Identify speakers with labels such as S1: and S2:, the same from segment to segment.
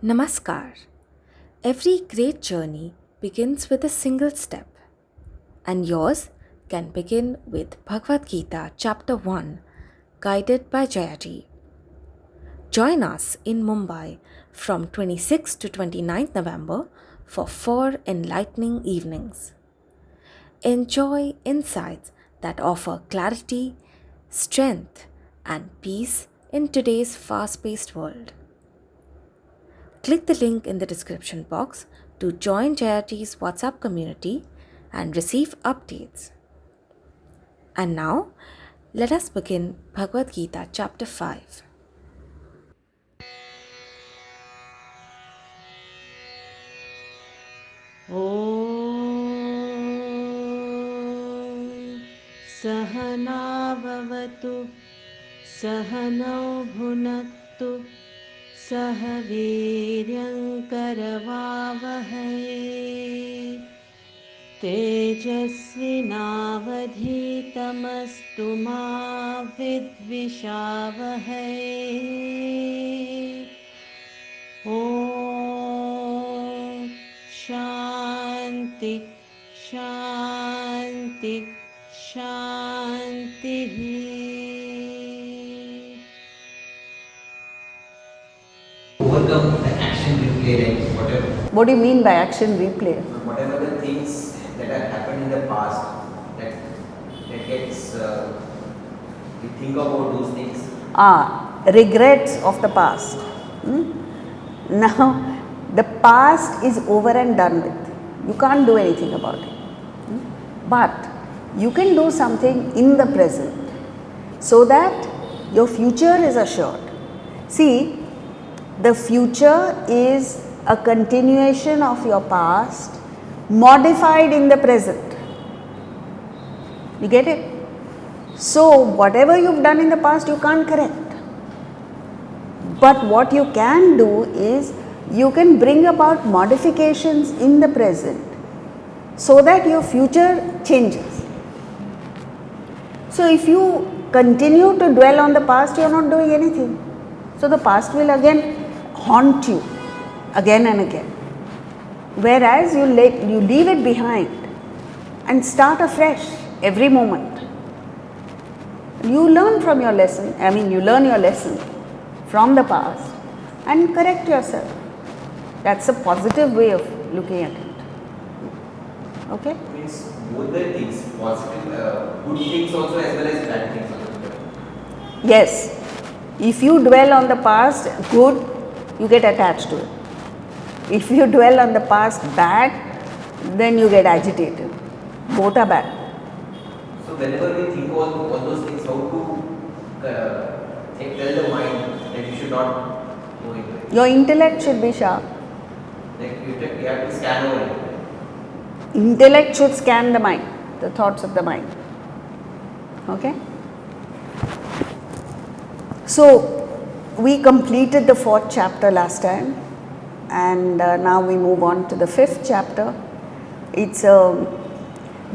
S1: Namaskar. Every great journey begins with a single step, and yours can begin with Bhagavad Gita Chapter 1, guided by Jaya. Join us in Mumbai from 26th to 29th November for 4 enlightening evenings. Enjoy insights that offer clarity, strength, and peace in today's fast paced world. Click the link in the description box to join Jayati's WhatsApp community and receive updates. And now, let us begin Bhagavad Gita chapter 5.
S2: ॐ सहनाववतु सहनौ भुनक्तु सह वीर्यङ्करवावहै तेजस्विनावधीतमस्तु मा विद्विषावहै ॐ शान्ति शान्ति शान्तिः
S3: Overcome the action replay, like whatever
S4: What do you mean by action replay?
S3: whatever the things that have happened in the past that gets we think about those things.
S4: Regrets of the past. Now, the past is over and done with. You can't do anything about it. But you can do something in the present so that your future is assured. See, the future is a continuation of your past modified in the present. You get it? So, whatever you've done in the past, you can't correct. But what you can do is you can bring about modifications in the present so that your future changes. So, if you continue to dwell on the past, you are not doing anything. So, the past will again haunt you again and again. Whereas you leave it behind and start afresh every moment. You learn from your lesson, you learn your lesson from the past and correct yourself. That's a positive way of looking at it. Okay?
S3: Means both the things, positive, good things also as well as bad things also.
S4: Yes. If you dwell on the past good, you get attached to it. If you dwell on the past bad, then you get agitated. Both are bad.
S3: So whenever we think all those things, how to tell the mind that you should not go into it.
S4: Your intellect should be sharp.
S3: Like you have to scan over it.
S4: Intellect should scan the mind, the thoughts of the mind. Okay? So, we completed the 4th chapter last time, and now we move on to the 5th chapter. It's a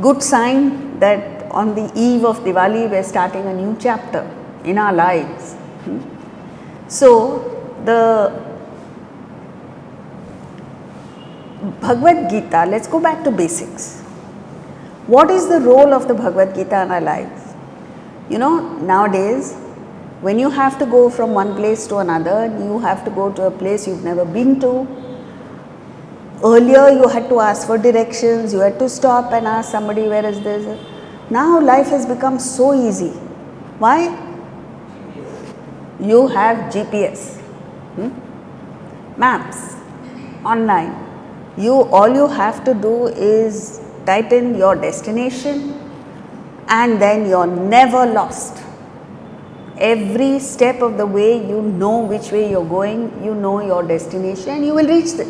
S4: good sign that on the eve of Diwali we are starting a new chapter in our lives. So, the Bhagavad Gita, let's go back to basics. What is the role of the Bhagavad Gita in our lives? You know, nowadays, when you have to go from one place to another, you have to go to a place you've never been to. Earlier, you had to ask for directions, you had to stop and ask somebody, where is this? Now, life has become so easy. Why? You have GPS, maps, online. All you have to do is type in your destination and then you're never lost. Every step of the way you know which way you're going, you know your destination and you will reach it.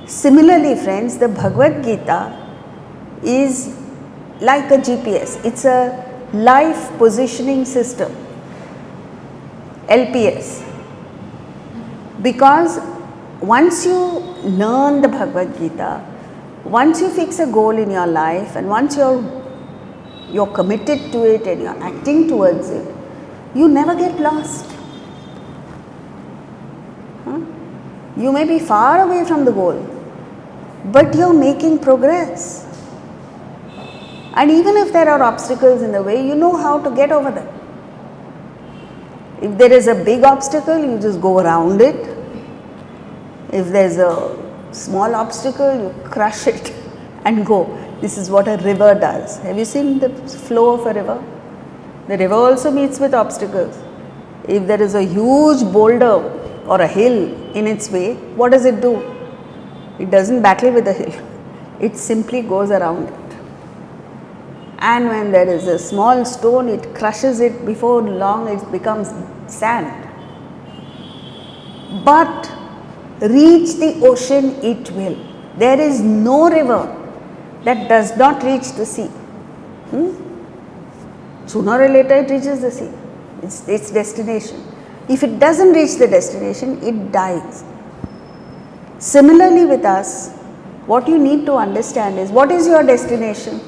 S4: Similarly friends, the Bhagavad Gita is like a GPS. It's a life positioning system, LPS. Because once you learn the Bhagavad Gita, once you fix a goal in your life and once you're committed to it and you're acting towards it, you never get lost. You may be far away from the goal, but you're making progress. And even if there are obstacles in the way, you know how to get over them. If there is a big obstacle, you just go around it. If there's a small obstacle, you crush it and go. This is what a river does. Have you seen the flow of a river? The river also meets with obstacles. If there is a huge boulder or a hill in its way, what does it do? It doesn't battle with the hill. It simply goes around it. And when there is a small stone, it crushes it. Before long, it becomes sand. But reach the ocean it will. There is no river that does not reach the sea. Sooner or later it reaches the sea, its destination. If it doesn't reach the destination, it dies. Similarly with us, what you need to understand is, what is your destination?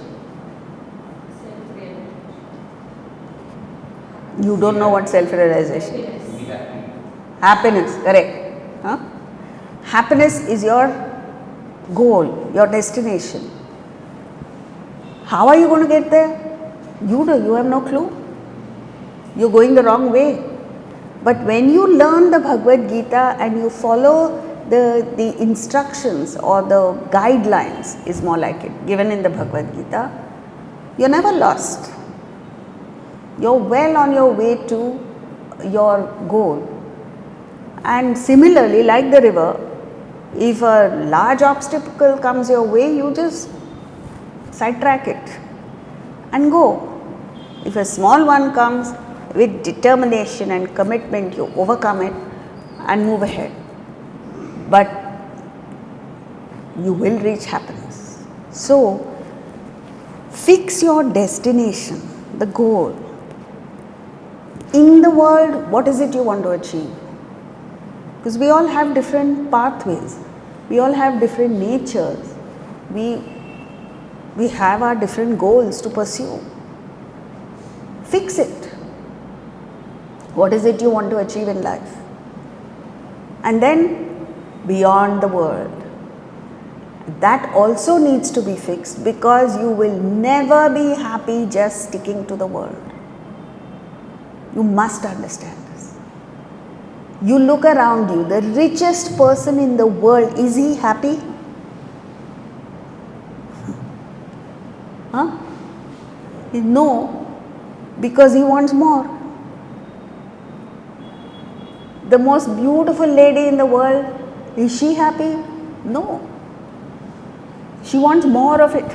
S4: You don't know what self-realization is. Happiness, correct. Huh? Happiness is your goal, your destination. How are you going to get there? You have no clue. You're going the wrong way. But when you learn the Bhagavad Gita and you follow the instructions or the guidelines, is more like it, given in the Bhagavad Gita, you're never lost. You're well on your way to your goal. And similarly, like the river, if a large obstacle comes your way, you just sidetrack it and go. If a small one comes, with determination and commitment, you overcome it and move ahead. But you will reach happiness. So, fix your destination, the goal. In the world, what is it you want to achieve? Because we all have different pathways. We all have different natures. We have our different goals to pursue. Fix it. What is it you want to achieve in life? And then beyond the world. That also needs to be fixed, because you will never be happy just sticking to the world. You must understand this. You look around you, the richest person in the world, is he happy? Huh? No, because he wants more. The most beautiful lady in the world, is she happy? No. She wants more of it.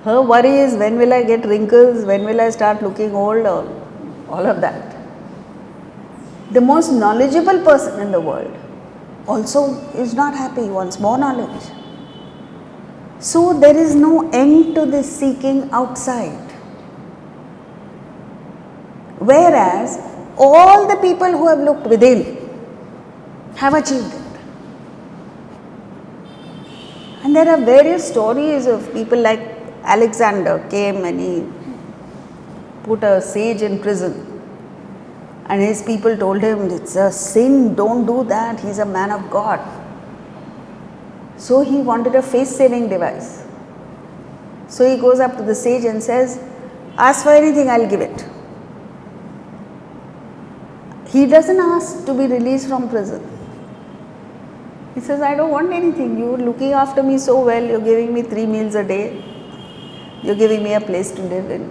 S4: Her worry is, when will I get wrinkles, when will I start looking old, or all of that. The most knowledgeable person in the world also is not happy, wants more knowledge. So there is no end to this seeking outside. Whereas all the people who have looked within have achieved it. And there are various stories of people like Alexander came and he put a sage in prison. And his people told him, it's a sin, don't do that, he's a man of God. So he wanted a face-saving device. So he goes up to the sage and says, ask for anything, I'll give it. He doesn't ask to be released from prison. He says, I don't want anything. You're looking after me so well. You're giving me 3 meals a day. You're giving me a place to live in.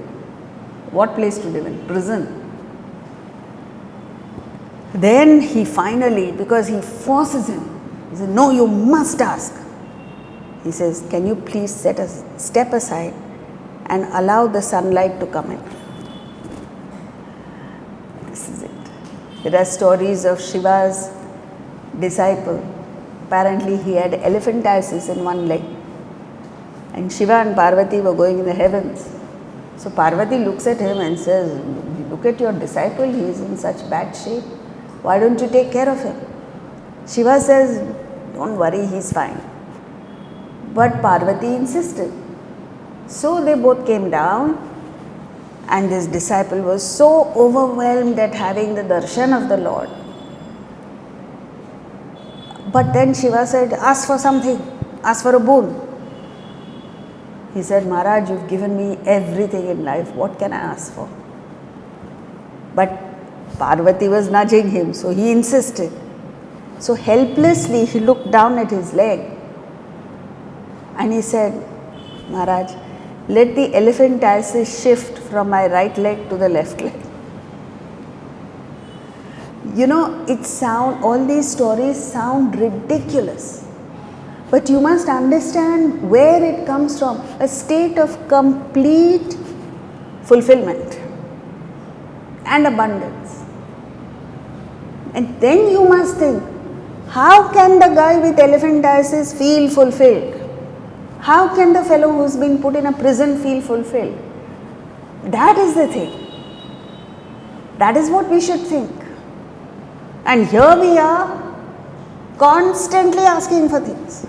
S4: What place to live in? Prison. Then he finally, because he forces him, he says, no, you must ask. He says, can you please step aside and allow the sunlight to come in? This is it. There are stories of Shiva's disciple. Apparently he had elephantiasis in one leg. And Shiva and Parvati were going in the heavens. So Parvati looks at him and says, look at your disciple, he is in such bad shape. Why don't you take care of him? Shiva says, don't worry, he's fine. But Parvati insisted. So they both came down, and this disciple was so overwhelmed at having the darshan of the Lord. But then Shiva said, ask for something, ask for a boon. He said, Maharaj, you've given me everything in life, what can I ask for? But Parvati was nudging him, so he insisted. So helplessly he looked down at his leg and he said, Maharaj, let the elephantiasis shift from my right leg to the left leg. You know, all these stories sound ridiculous. But you must understand where it comes from. A state of complete fulfillment and abundance. And then you must think, how can the guy with elephantiasis feel fulfilled? How can the fellow who's been put in a prison feel fulfilled? That is the thing. That is what we should think. And here we are, constantly asking for things.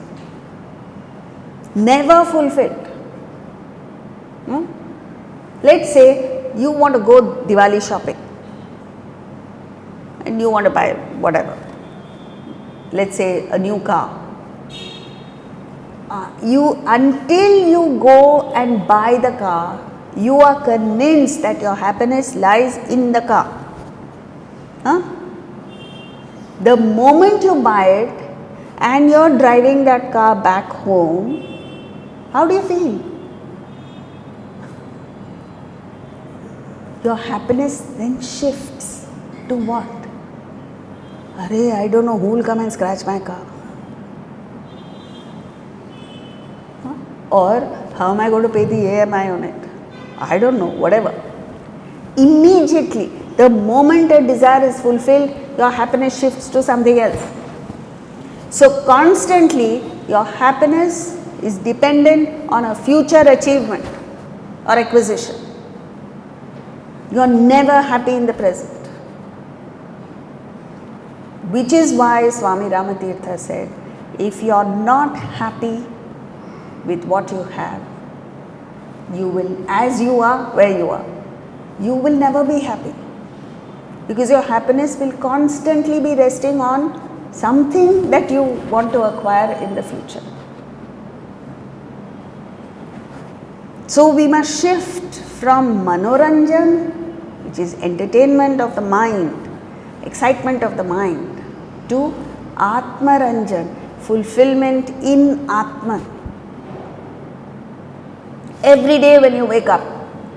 S4: Never fulfilled. Let's say you want to go Diwali shopping and you want to buy whatever. Let's say a new car. Until you go and buy the car, you are convinced that your happiness lies in the car. The moment you buy it and you're driving that car back home, how do you feel? Your happiness then shifts to what? Arey, I don't know who will come and scratch my car. Or how am I going to pay the AMI on it? I don't know, whatever. Immediately, the moment a desire is fulfilled, your happiness shifts to something else. So constantly, your happiness is dependent on a future achievement or acquisition. You are never happy in the present. Which is why Swami Ramatirtha said, if you are not happy with what you have, you will, as you are, where you are, you will never be happy. Because your happiness will constantly be resting on something that you want to acquire in the future. So we must shift from manoranjan, which is entertainment of the mind, excitement of the mind, to atmaranjan, fulfillment in Atman. Every day when you wake up,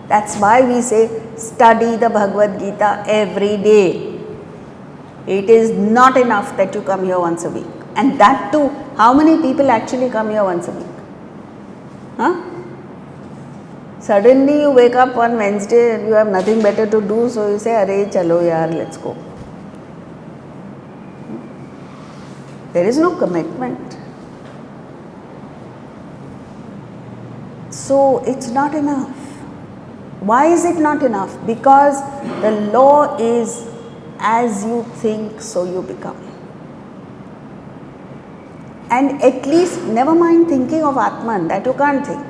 S4: that's why we say study the Bhagavad Gita every day. It is not enough that you come here once a week. And that too, how many people actually come here once a week? Suddenly you wake up on Wednesday and you have nothing better to do, so you say, Arey, chalo yaar, let's go. There is no commitment. So it's not enough. Why is it not enough? Because the law is as you think, so you become. And at least, never mind thinking of Atman, that you can't think.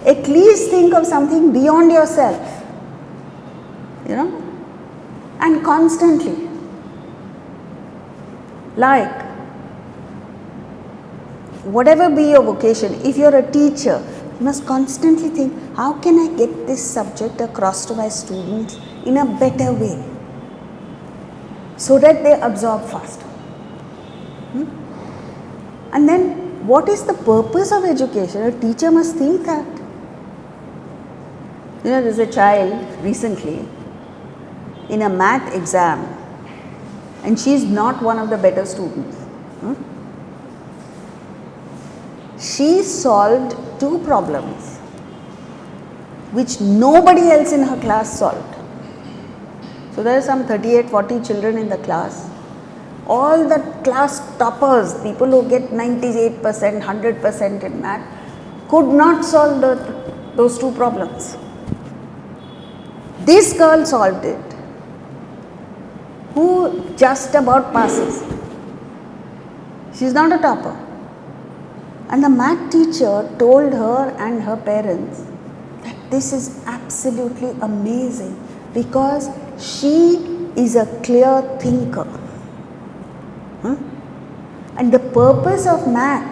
S4: At least think of something beyond yourself. And constantly. Like, whatever be your vocation, if you're a teacher, you must constantly think, how can I get this subject across to my students in a better way, so that they absorb faster. And then, what is the purpose of education? A teacher must think that. There's a child recently in a math exam, and she's not one of the better students. She solved 2 problems which nobody else in her class solved. So there are some 38-40 children in the class. All the class toppers, people who get 98%, 100% in math, could not solve those 2 problems. This girl solved it, who just about passes. She's not a topper. And the math teacher told her and her parents that this is absolutely amazing because she is a clear thinker. And the purpose of math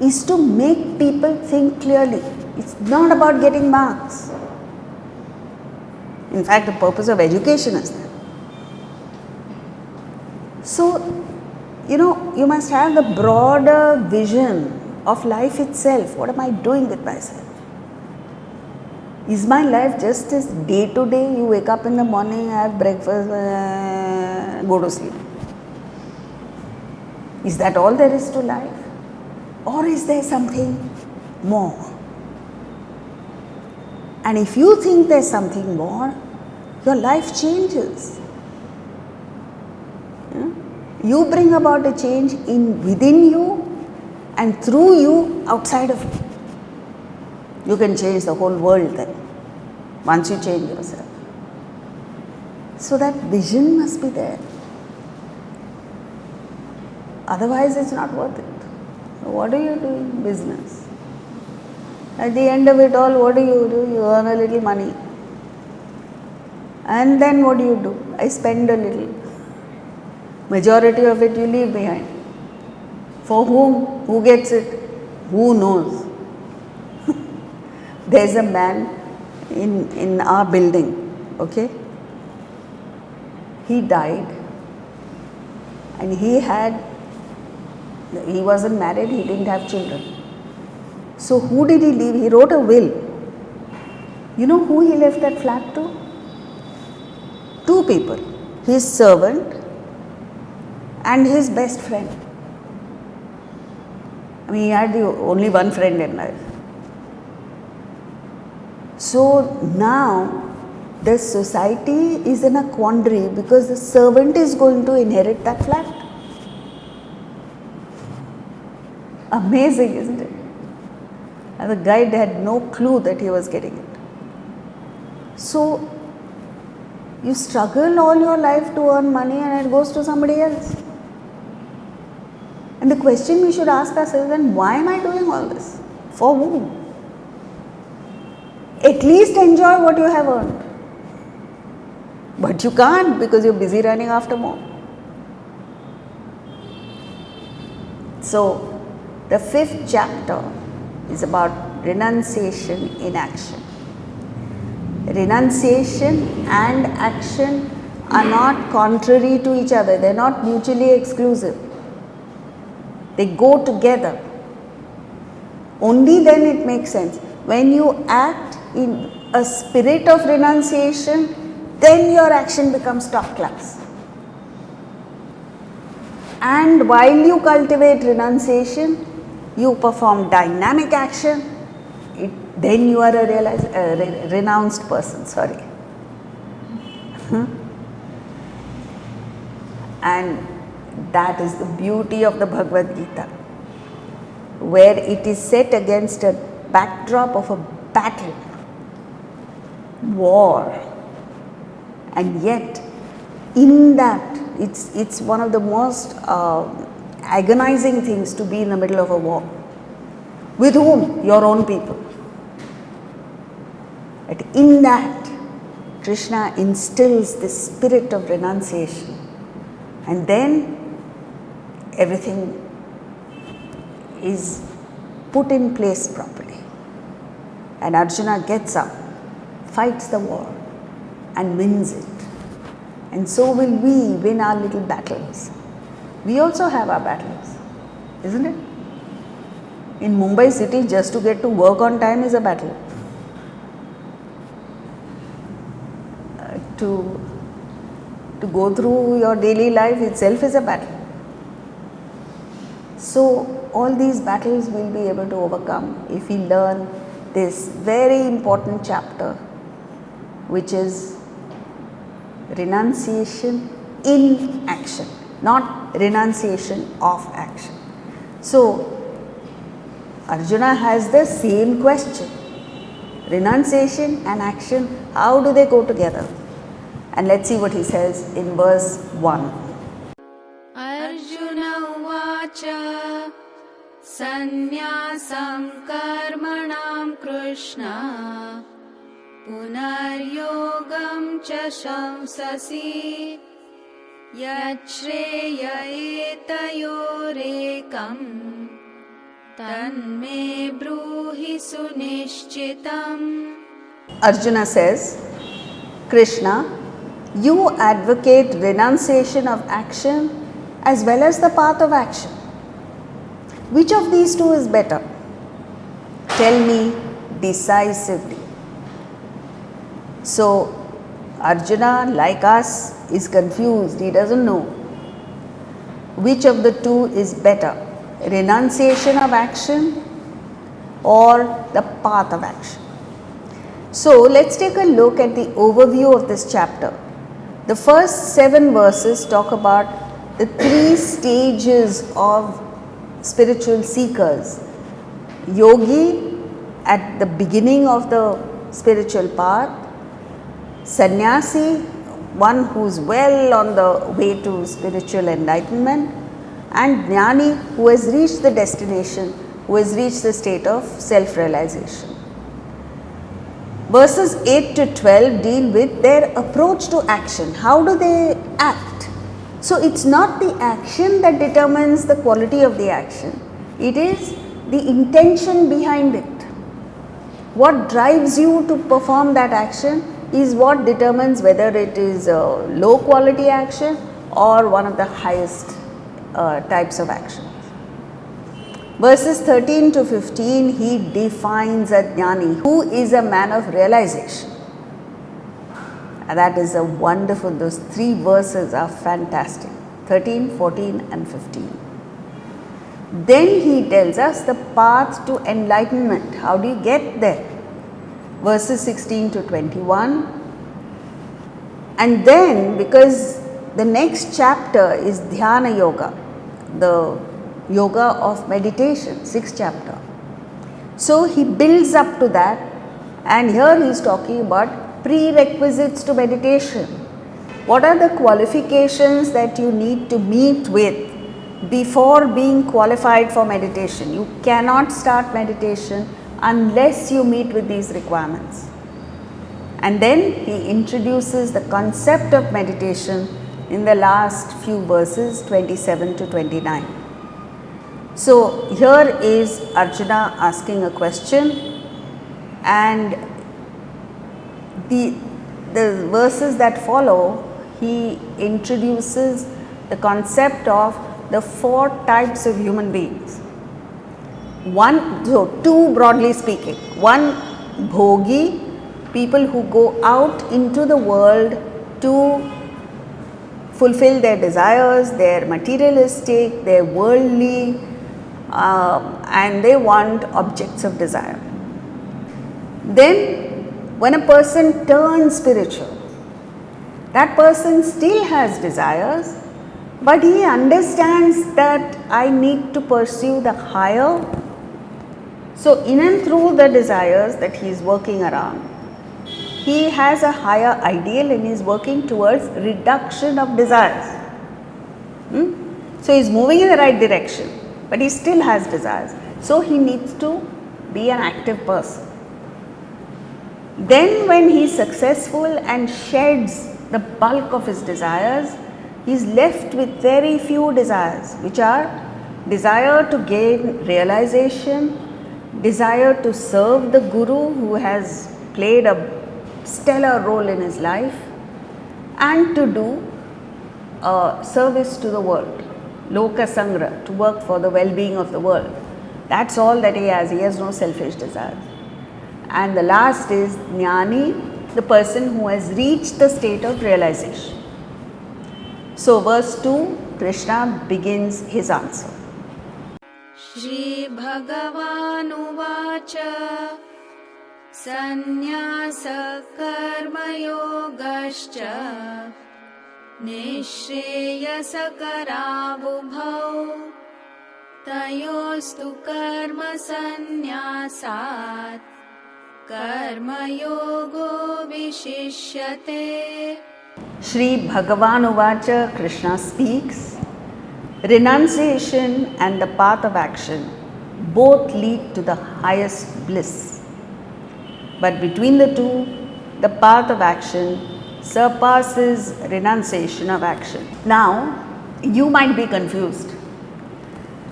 S4: is to make people think clearly. It's not about getting marks. In fact, the purpose of education is that. So, you must have the broader vision of life itself. What am I doing with myself? Is my life just this day to day? You wake up in the morning, have breakfast, go to sleep. Is that all there is to life? Or is there something more? And if you think there's something more, your life changes. You bring about a change within you and through you outside of you. You can change the whole world then, once you change yourself. So that vision must be there. Otherwise, it's not worth it. So what do you do in business? At the end of it all, what do? You earn a little money. And then what do? I spend a little. Majority of it you leave behind. For whom? Who gets it? Who knows? There's a man in our building, okay? He died and he wasn't married, he didn't have children. So who did he leave? He wrote a will. You know who he left that flat to? 2 people. His servant and his best friend. I mean, he had only one friend in life. So now the society is in a quandary because the servant is going to inherit that flat. Amazing, isn't it? And the guy had no clue that he was getting it. So you struggle all your life to earn money and it goes to somebody else. And the question we should ask ourselves, then why am I doing all this? For whom? At least enjoy what you have earned. But you can't because you're busy running after more. So, the 5th chapter is about renunciation in action. Renunciation and action are not contrary to each other, they are not mutually exclusive. They go together. Only then it makes sense. When you act in a spirit of renunciation, then your action becomes top class. And while you cultivate renunciation, you perform dynamic action, then you are a renounced person, And that is the beauty of the Bhagavad Gita, where it is set against a backdrop of a battle, war, and yet in that it's one of the most agonizing things to be in the middle of a war. With whom? Your own people. But in that, Krishna instills this spirit of renunciation, and then everything is put in place properly. And Arjuna gets up, fights the war, and wins it. And so will we win our little battles. We also have our battles, isn't it? In Mumbai city, just to get to work on time is a battle. To go through your daily life itself is a battle. So all these battles we'll be able to overcome if we learn this very important chapter, which is renunciation in action, not renunciation of action. So Arjuna has the same question. Renunciation and action, how do they go together? And let's see what he says in verse 1.
S2: Arjuna uvacha sannyasam karmanam Krishna punaryogam cha shamsasi yachreya etayorevam तन्मे ब्रूहि सुनिश्चितम्.
S4: Arjuna says, Krishna, you advocate renunciation of action as well as the path of action. Which of these two is better? Tell me decisively. So, Arjuna, like us, is confused. He doesn't know which of the two is better, renunciation of action or the path of action. So, let's take a look at the overview of this chapter. The first 7 verses talk about the 3 stages of spiritual seekers. Yogi at the beginning of the spiritual path, sannyasi, one who is well on the way to spiritual enlightenment, and jnani, who has reached the destination, who has reached the state of self-realization. Verses 8 to 12 deal with their approach to action. How do they act? So, it's not the action that determines the quality of the action, it is the intention behind it. What drives you to perform that action is what determines whether it is a low quality action or one of the highest types of actions. Verses 13 to 15, he defines a jnani, who is a man of realization. And that is a wonderful, those 3 verses are fantastic, 13, 14 and 15. Then he tells us the path to enlightenment. How do you get there? Verses 16 to 21. And then, because the next chapter is Dhyana Yoga, the yoga of meditation, 6th chapter. So, he builds up to that, and here he is talking about prerequisites to meditation. What are the qualifications that you need to meet with before being qualified for meditation? You cannot start meditation unless you meet with these requirements. And then he introduces the concept of meditation in the last few verses 27 to 29. So, here is Arjuna asking a question, and the verses that follow, he introduces the concept of the 4 types of human beings. 2 broadly speaking. 1, bhogi, people who go out into the world to fulfill their desires, their materialistic, their worldly, and they want objects of desire. Then, when a person turns spiritual, that person still has desires, but he understands that I need to pursue the higher. So, in and through the desires that he is working around, he has a higher ideal and he is working towards reduction of desires. So, he is moving in the right direction, but he still has desires. So, he needs to be an active person. Then, when he is successful and sheds the bulk of his desires, he is left with very few desires, which are desire to gain realization, desire to serve the Guru who has played a stellar role in his life, and to do service to the world, loka sangra, to work for the well-being of the world. That's all that he has no selfish desires. And the last is jnani, the person who has reached the state of realization. So, verse 2, Krishna begins his answer.
S2: Shri Bhagavanuvacha Sannyasa Karma Yogascha Nishreyasa Karabhubhau Tayostu Karma Sannyasat Karma Yogo Vishishyate.
S4: Shri Bhagavanuvacha, Krishna speaks. Renunciation and the path of action both lead to the highest bliss. But between the two, the path of action surpasses renunciation of action. Now, you might be confused.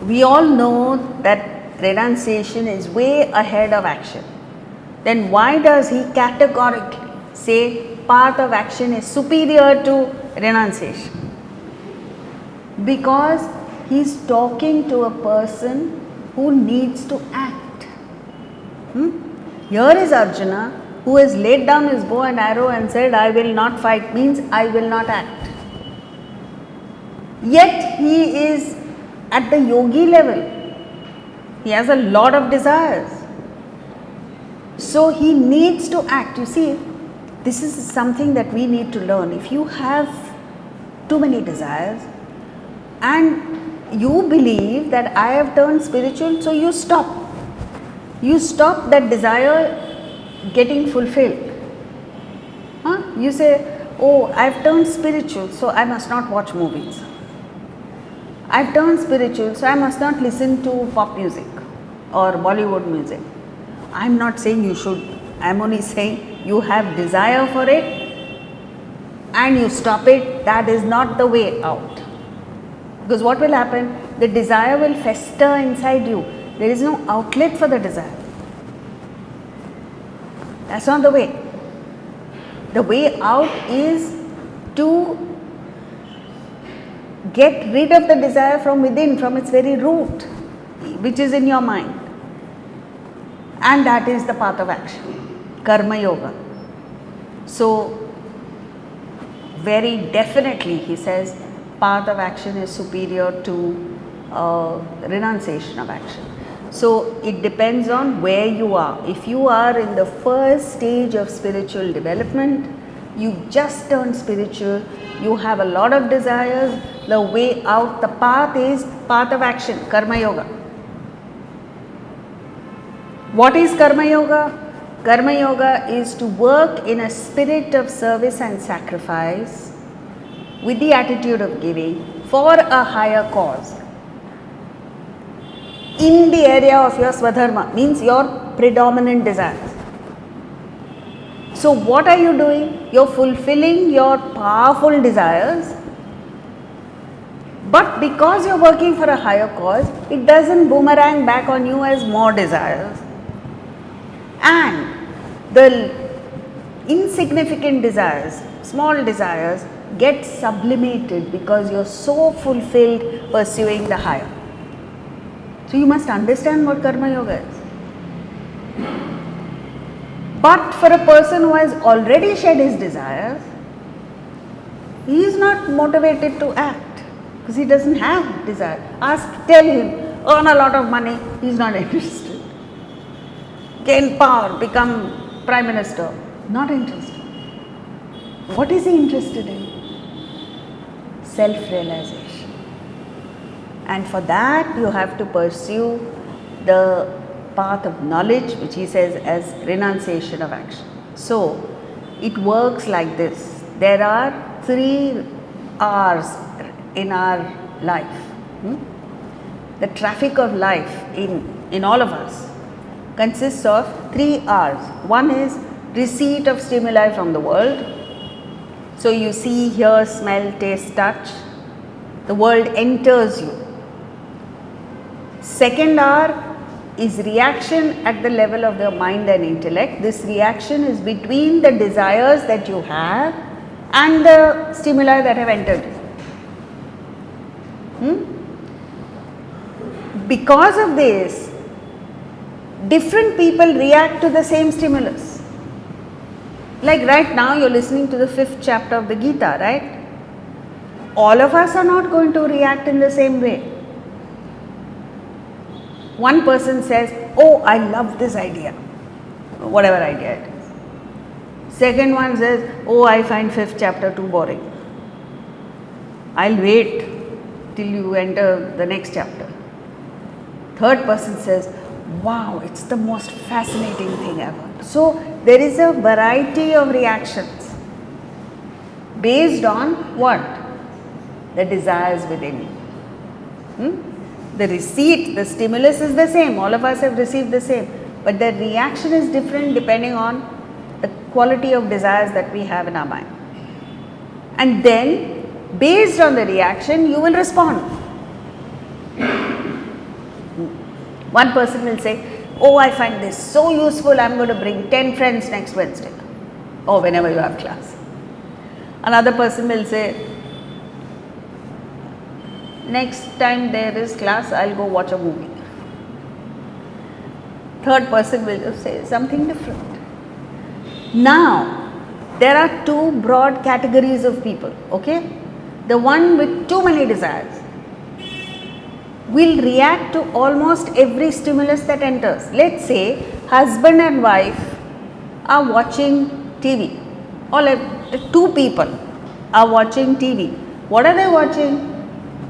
S4: We all know that renunciation is way ahead of action. Then why does he categorically say path of action is superior to renunciation? Because he's talking to a person who needs to act. Here is Arjuna, who has laid down his bow and arrow and said, I will not fight, means I will not act. Yet he is at the yogi level. He has a lot of desires. So he needs to act. You see, this is something that we need to learn. If you have too many desires and you believe that I have turned spiritual, so you stop. You stop that desire getting fulfilled. You say, oh, I've turned spiritual, so I must not watch movies. I've turned spiritual, so I must not listen to pop music or Bollywood music. I'm not saying you should. I'm only saying you have desire for it and you stop it. That is not the way out. Because what will happen? The desire will fester inside you. There is no outlet for the desire. That's not the way. The way out is to get rid of the desire from within, from its very root, which is in your mind. And that is the path of action, karma yoga. So, very definitely he says, path of action is superior to renunciation of action. So, it depends on where you are. If you are in the first stage of spiritual development, you've just turned spiritual, you have a lot of desires, the way out, the path is path of action, karma yoga. What is karma yoga? Karma yoga is to work in a spirit of service and sacrifice with the attitude of giving for a higher cause. In the area of your swadharma, means your predominant desires. So what are you doing? You're fulfilling your powerful desires, but because you're working for a higher cause, it doesn't boomerang back on you as more desires. And the insignificant desires, small desires, get sublimated because you're so fulfilled pursuing the higher. So you must understand what karma yoga is. But for a person who has already shed his desires, he is not motivated to act because he doesn't have desire. Tell him, earn a lot of money, he is not interested. Gain power, become Prime Minister, not interested. What is he interested in? Self-realization. And for that you have to pursue the path of knowledge, which he says as renunciation of action. So it works like this. There are 3 R's in our life. The traffic of life in all of us consists of 3 R's. One is receipt of stimuli from the world. So you see, hear, smell, taste, touch. The world enters you. Second R is reaction at the level of the mind and intellect. This reaction is between the desires that you have and the stimuli that have entered you. Because of this, different people react to the same stimulus. Like right now you are listening to the 5th chapter of the Gita, right? All of us are not going to react in the same way. One person says, oh, I love this idea, whatever idea it is. Second one says, oh, I find 5th chapter too boring. I'll wait till you enter the next chapter. Third person says, wow, it's the most fascinating thing ever. So there is a variety of reactions based on what? The desires within you. The receipt, the stimulus is the same. All of us have received the same. But the reaction is different depending on the quality of desires that we have in our mind. And then, based on the reaction, you will respond. One person will say, oh, I find this so useful, I'm going to bring 10 friends next Wednesday, or whenever you have class. Another person will say, next time there is class, I'll go watch a movie. Third person will just say something different. Now, there are two broad categories of people, okay? The one with too many desires will react to almost every stimulus that enters. Let's say husband and wife are watching TV, or two people are watching TV. What are they watching?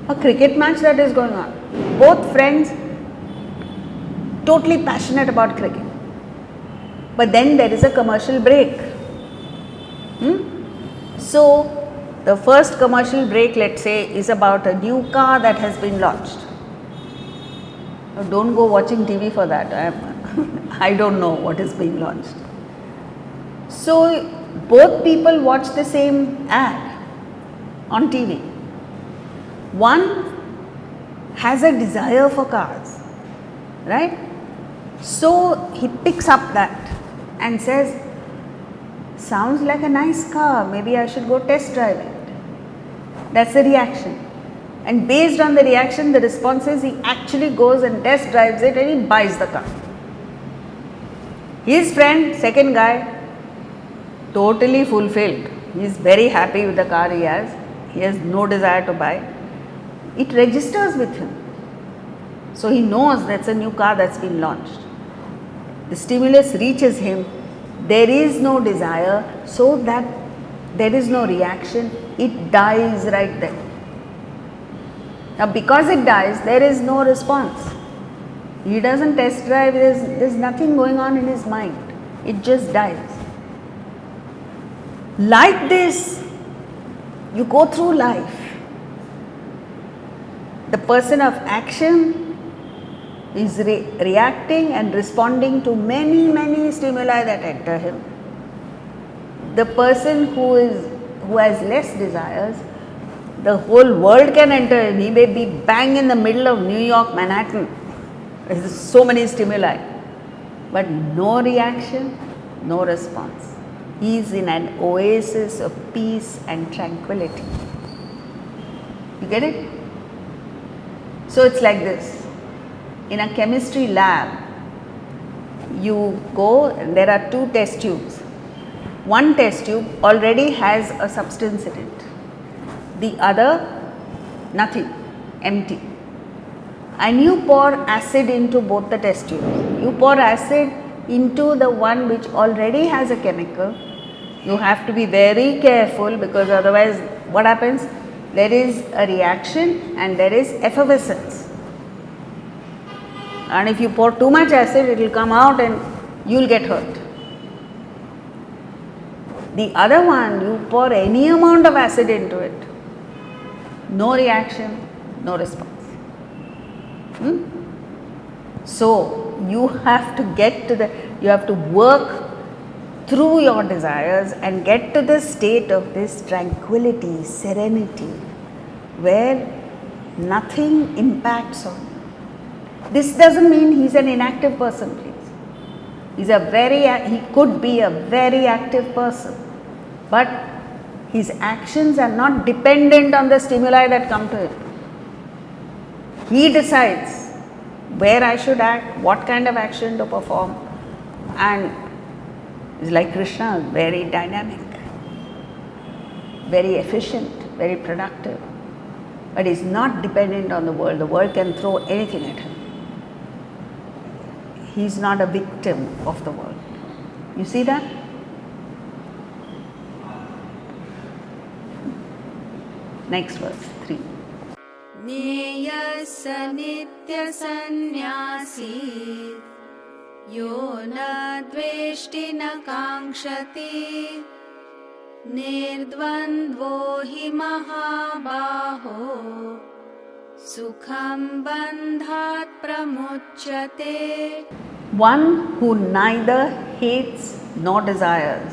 S4: A cricket match that is going on. Both friends totally passionate about cricket. But then there is a commercial break. So, the first commercial break, let's say, is about a new car that has been launched. Now, don't go watching TV for that. I don't know what is being launched. So, both people watch the same ad on TV. One has a desire for cars, right? So, he picks up that and says, sounds like a nice car, maybe I should go test drive it. That's the reaction. And based on the reaction, the response is he actually goes and test drives it and he buys the car. His friend, second guy, totally fulfilled. He is very happy with the car he has. He has no desire to buy. It registers with him. So he knows that's a new car that's been launched. The stimulus reaches him. There is no desire, so that there is no reaction. It dies right there. Now, because it dies, there is no response. He doesn't test drive, there's nothing going on in his mind. It just dies. Like this, you go through life. The person of action is reacting and responding to many stimuli that enter him. The person who has less desires, the whole world can enter him. He may be bang in the middle of New York, Manhattan. There's so many stimuli, but no reaction, no response. He is in an oasis of peace and tranquility. You get it? So it's like this. In a chemistry lab, you go and there are two test tubes. One test tube already has a substance in it. The other, nothing, empty. And you pour acid into both the test tubes. You pour acid into the one which already has a chemical. You have to be very careful, because otherwise what happens? There is a reaction and there is effervescence. And if you pour too much acid, it will come out and you will get hurt. The other one, you pour any amount of acid into it, no reaction, no response. So, you have to work through your desires and get to the state of this tranquility, serenity, where nothing impacts on you. This doesn't mean he's an inactive person, please. He could be a very active person, but his actions are not dependent on the stimuli that come to him. He decides where I should act, what kind of action to perform, and is like Krishna, very dynamic, very efficient, very productive, but is not dependent on the world. The world can throw anything at him. He is not a victim of the world. You see that? Next verse, 3.
S2: ज्ञेयः नित्यसन्न्यासी यो न द्वेष्टि न काङ्क्षति निर्द्वन्द्वो हि महाबाहो सुखं बन्धात् प्रमुच्यते.
S4: One who neither hates nor desires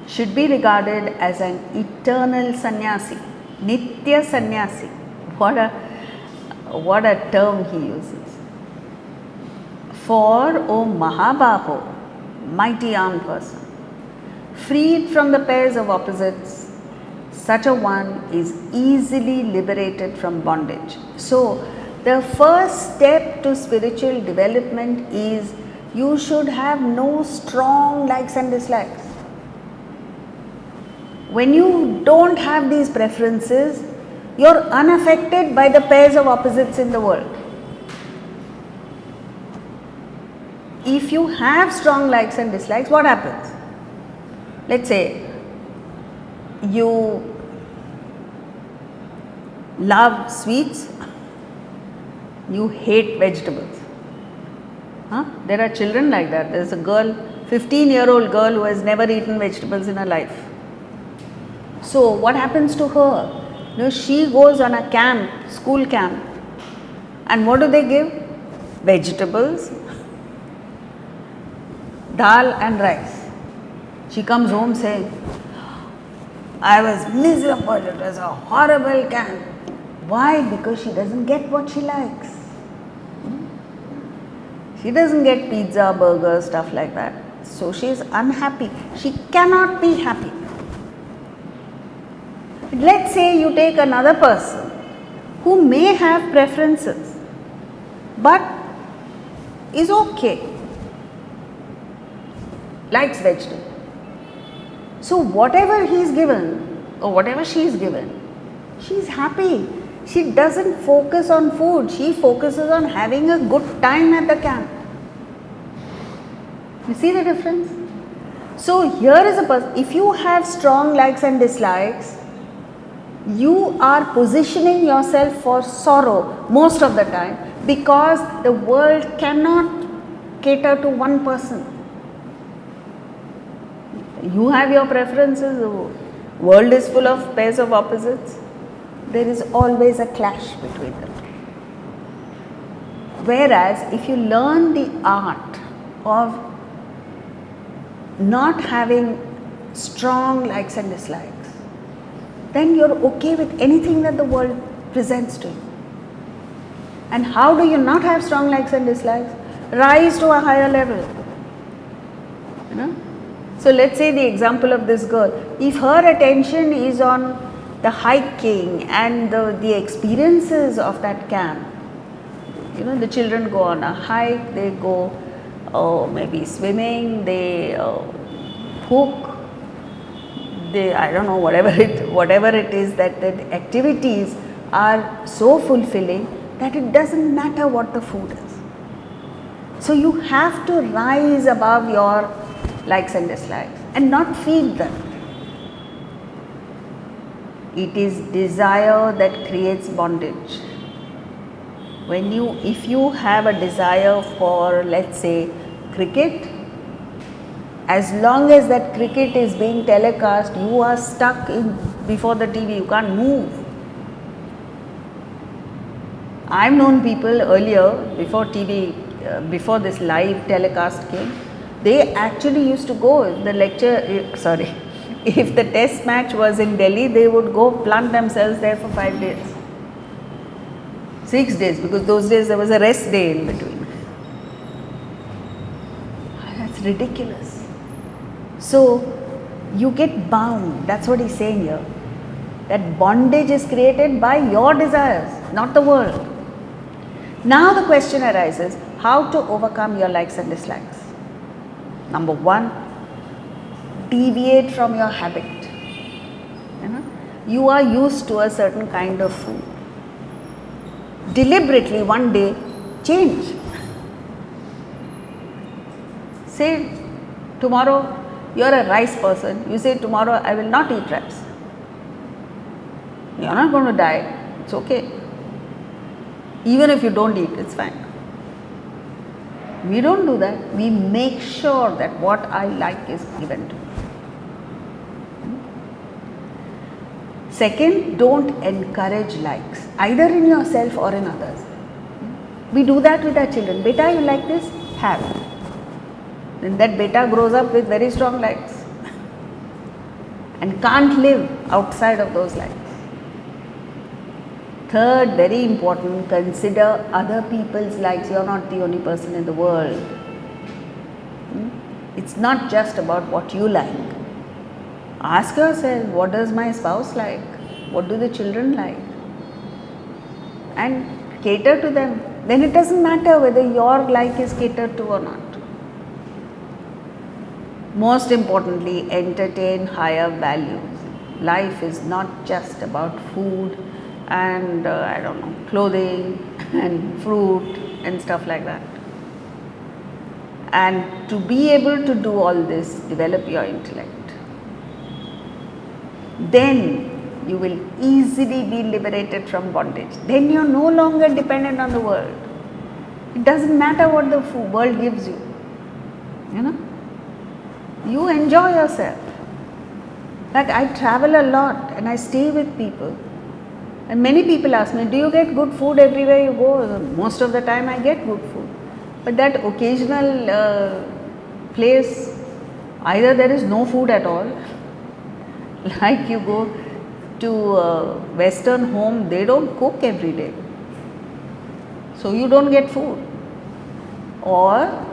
S4: should be regarded as an eternal sannyasi, nitya sannyasi. what a term he uses. For, O Mahabaho, mighty armed person, freed from the pairs of opposites, such a one is easily liberated from bondage. So, the first step to spiritual development is you should have no strong likes and dislikes. When you don't have these preferences, you're unaffected by the pairs of opposites in the world. If you have strong likes and dislikes, what happens? Let's say you love sweets, you hate vegetables. There are children like that. There's a girl, 15-year-old girl who has never eaten vegetables in her life. So what happens to her? She goes on a camp, school camp, and what do they give? Vegetables, dal and rice. She comes home saying, I was miserable, it was a horrible camp. Why? Because she doesn't get what she likes. She doesn't get pizza, burgers, stuff like that. So she is unhappy. She cannot be happy. Let's say you take another person who may have preferences, but is okay, likes vegetable. So whatever he is given or whatever she is given, she is happy. She doesn't focus on food, she focuses on having a good time at the camp. You see the difference? So here is a person, if you have strong likes and dislikes, you are positioning yourself for sorrow most of the time, because the world cannot cater to one person. You have your preferences, the world is full of pairs of opposites. There is always a clash between them. Whereas if you learn the art of not having strong likes and dislikes, then you're okay with anything that the world presents to you. And how do you not have strong likes and dislikes? Rise to a higher level. So let's say the example of this girl, if her attention is on the hiking and the experiences of that camp, the children go on a hike, they go maybe swimming, they cook, they, I don't know, whatever it is, that the activities are so fulfilling that it doesn't matter what the food is. So you have to rise above your likes and dislikes and not feed them. It is desire that creates bondage. If you have a desire for, let's say, cricket, as long as that cricket is being telecast, you are stuck before the TV, you can't move. I've known people earlier, before TV, before this live telecast came, they actually used to go, if the test match was in Delhi, they would go plant themselves there for 5 days. 6 days, because those days there was a rest day in between. That's ridiculous. So you get bound, that's what he's saying here. That bondage is created by your desires, not the world. Now the question arises, how to overcome your likes and dislikes? Number one, deviate from your habit. You are used to a certain kind of food. Deliberately one day change. Say tomorrow you are a rice person, you say tomorrow I will not eat rice. You are not going to die, it's okay. Even if you don't eat, it's fine. We don't do that. We make sure that what I like is given to me. Second, don't encourage likes, either in yourself or in others. We do that with our children. Beta, you like this? Have. Then that beta grows up with very strong likes and can't live outside of those likes. Third, very important, consider other people's likes. You are not the only person in the world. It's not just about what you like. Ask yourself, what does my spouse like? What do the children like? And cater to them. Then it doesn't matter whether your like is catered to or not. Most importantly, entertain higher values. Life is not just about food and clothing and fruit and stuff like that. And to be able to do all this, develop your intellect. Then you will easily be liberated from bondage. Then you are no longer dependent on the world. It doesn't matter what the world gives you. You enjoy yourself. Like I travel a lot and I stay with people. And many people ask me, do you get good food everywhere you go? Most of the time I get good food. But that occasional place, either there is no food at all, like you go to a Western home, they don't cook every day. So you don't get food. Or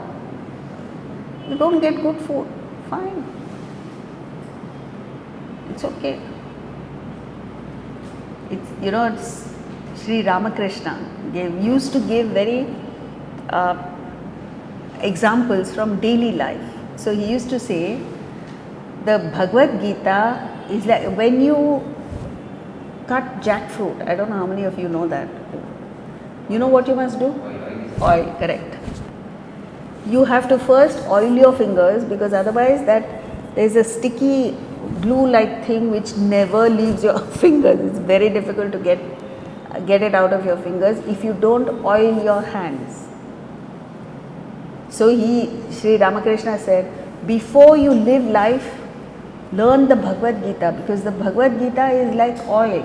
S4: you don't get good food. Fine. It's okay. It's Sri Ramakrishna used to give very examples from daily life. So he used to say, the Bhagavad Gita is like when you cut jackfruit. I don't know how many of you know that. You know what you must do? Oil, correct. You have to first oil your fingers, because otherwise there is a sticky glue-like thing which never leaves your fingers. It's very difficult to get it out of your fingers if you don't oil your hands. So Sri Ramakrishna said, before you live life, learn the Bhagavad Gita, because the Bhagavad Gita is like oil.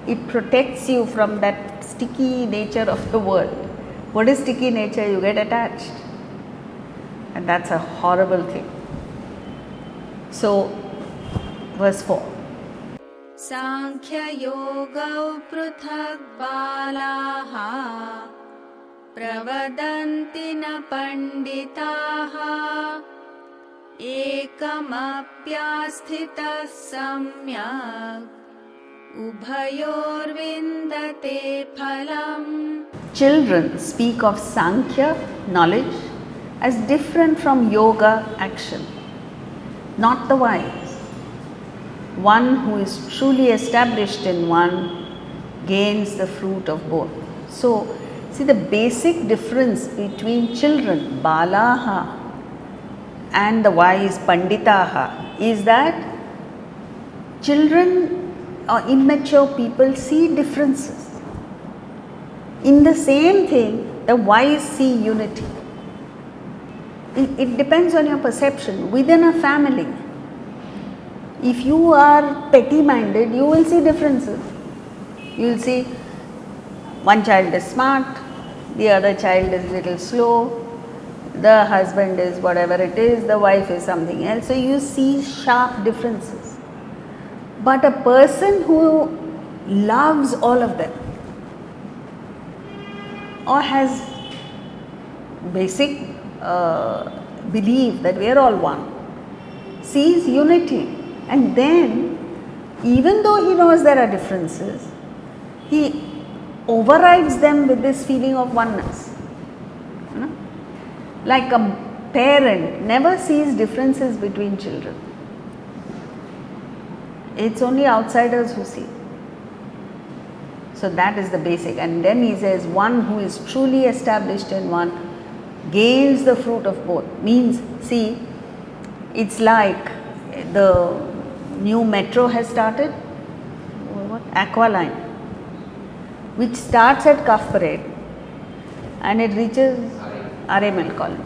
S4: It protects you from that sticky nature of the world. What is sticky nature? You get attached. And that's a horrible thing. So, verse 4.
S2: Sankhya Yoga Pruthak Balaha Pravadanti na Panditaha Ekamapyasthita Samyak Ubhayor Vindate Phalam. Children speak of Sankhya, knowledge, as different from yoga, action. Not the wise. One who is truly established in one gains the fruit of both. So, see the basic difference between children, balaha, and the wise, panditaha, is that children or immature people see differences. In the same thing, the wise see unity. It depends on your perception. Within a family, if you are petty-minded, you will see differences. You will see one child is smart, the other child is little slow, the husband is whatever it is, the wife is something else. So you see sharp differences. But a person who loves all of them or has basic belief that we are all one, sees unity, and then even though he knows there are differences, he overrides them with this feeling of oneness. Like a parent never sees differences between children. It's only outsiders who see. So that is the basic. And then he says, one who is truly established in one gains the fruit of both. Means, see, it's like the new metro has started, Aqua Line, which starts at Cuff Parade and it reaches RML Colony.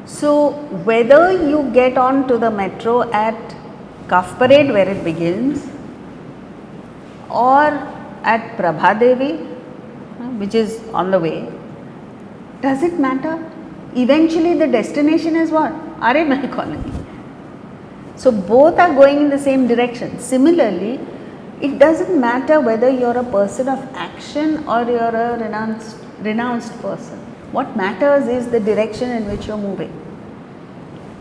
S2: So whether you get on to the metro at Cuff Parade where it begins, or at Prabhadevi, which is on the way, does it matter? Eventually the destination is what? RML Colony. So both are going in the same direction. Similarly,
S4: It doesn't matter whether you're a person of action or you're a renounced person. What matters is the direction in which you're moving.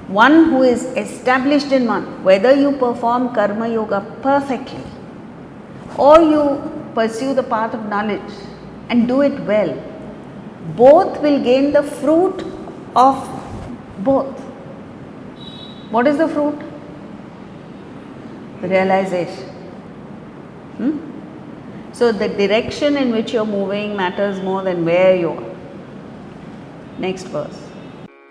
S4: One who is established in one, whether you perform karma yoga perfectly or you pursue the path of knowledge and do it well, both will gain the fruit of both. What is the fruit? Realization. So the direction in which you're moving matters more than where you are. Next verse.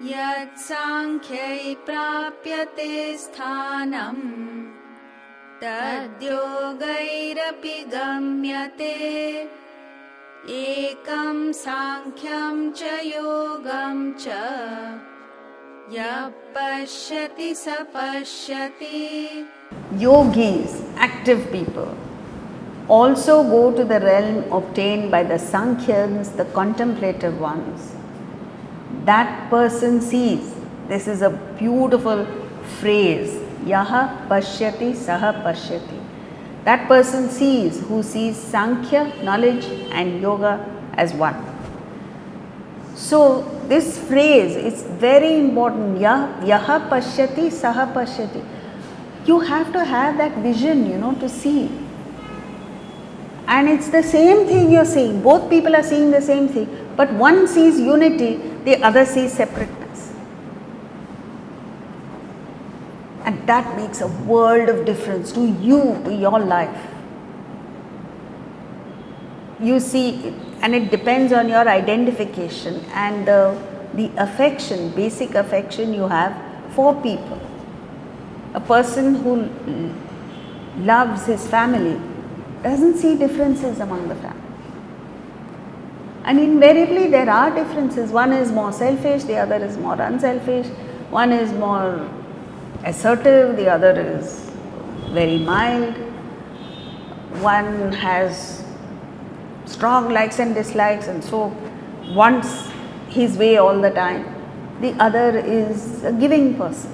S5: Yat sankhya prapyate sthanam tad yogairapi gamyate ekam sankhyam cha yogam cha ya pashyati sa pashyati.
S4: Yogis, active people, also go to the realm obtained by the Sankhyans, the contemplative ones. That person sees. This is a beautiful phrase. Yaha pashyati saha pashyati. That person sees, who sees Sankhya, knowledge, and yoga as one. So this phrase is very important. Yaha pashyati saha pashyati. You have to have that vision, to see. And it's the same thing you're seeing. Both people are seeing the same thing. But one sees unity, the other sees separateness. And that makes a world of difference to you, to your life. You see, and it depends on your identification and the affection, basic affection you have for people. A person who loves his family doesn't see differences among the family. And invariably there are differences. One is more selfish, the other is more unselfish. One is more assertive, the other is very mild. One has strong likes and dislikes and so wants his way all the time. The other is a giving person.